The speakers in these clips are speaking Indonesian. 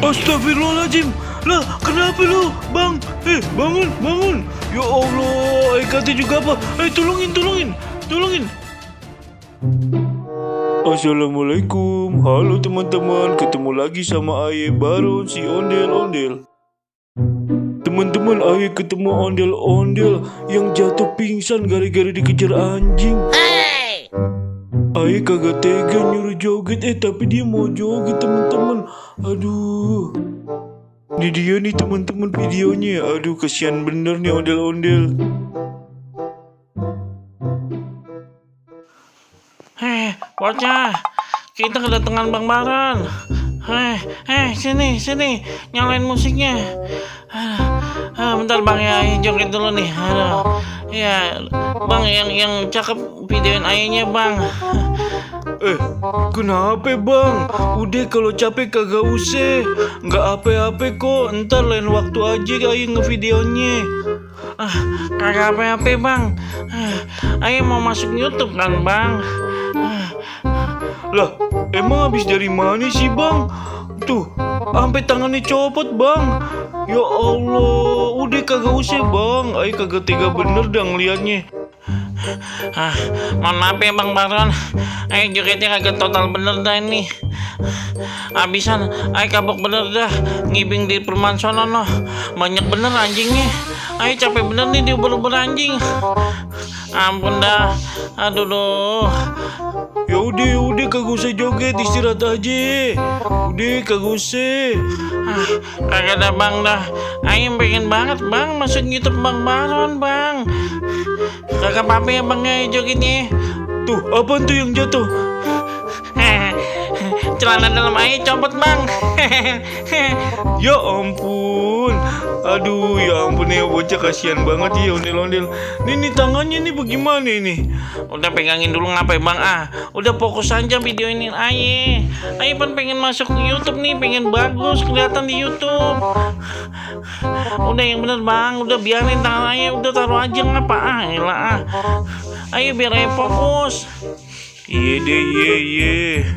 Astagfirullahaladzim. Lah, kenapa lu, Bang? Bangun, bangun. Ya Allah, kata juga apa? Tolongin. Assalamualaikum. Halo teman-teman, ketemu lagi sama Aye Baron si ondel-ondel. Teman-teman, Aye ketemu ondel-ondel yang jatuh pingsan gara-gara dikejar anjing. Aye kagak tega nyuruh joget, tapi dia mau joget teman-teman. Aduh. Ini dia nih teman-teman videonya. Aduh, kasihan bener nih ondel-ondel. Bocah, kita kedatangan Bang Baron. Sini, nyalain musiknya. Bentar Bang ya, joget dulu nih. Ya, Bang yang cakep videoin ayahnya Bang. Kenapa Bang? Udah kalau capek kagak usah. Nggak apa-apa kok. Ntar lain waktu aja Aye ngevideonya. Kagak apa-apa Bang. Ayah mau masuk YouTube kan Bang. Lah, emang habis dari mana sih Bang? Tuh, sampai tangannya copot Bang. Ya Allah, udah kagak usah Bang. Aye kagak tega bener dah ngeliatnya. Mohon maaf ya Bang Baron. Ayo jogetnya kagak total bener dah ini. Abisan, ayo kabok bener dah. Ngibing di perumahan sono noh. Banyak bener anjingnya. Ayo capek bener nih diuber-uber anjing. Ampun dah. Aduh. Ya udah kagak usah joget, istirahat aja. Udah kagak usah. Kagak ada Bang dah. Ayo pengen banget Bang masuk YouTube Bang Baron Bang. Kagak apa-apa ya Bang ya jogetnya. Tuh, apaan tuh yang jatuh? Celana dalam air copot Bang. Ya ampun. Aduh, ya ampun ya bocah, kasihan banget ya ondel-ondel. Nih tangannya nih bagaimana ini? Udah pegangin dulu ngapain Bang Udah fokus aja video ini Aye kan pengen masuk ke YouTube nih, pengen bagus kelihatan di YouTube. Udah yang bener Bang, udah biarin tangan Aye, udah taruh aja ngapa Ayo biar Aye fokus. Iya deh, iya.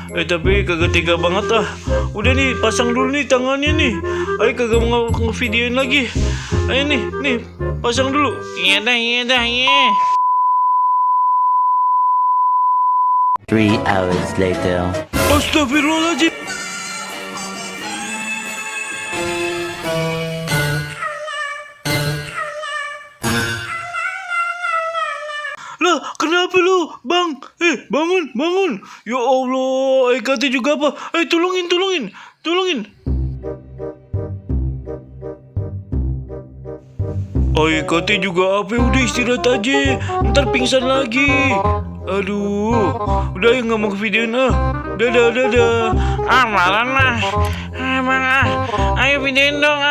Tapi kagak tega banget Udah nih, pasang dulu nih tangannya nih. Ayo kagak mau ngevideoin lagi. Ayo nih, pasang dulu. Iya dah. 3 hours later. Astagfirullahaladzim. Lah, kenapa lu, Bang? Bangun. Ya Allah, kata juga apa? Tolongin. Kata juga apa? Udah istirahat aja. Ntar pingsan lagi. Aduh, udah nggak mau ke videoin Dadah. Malah Bang ayo videoin dong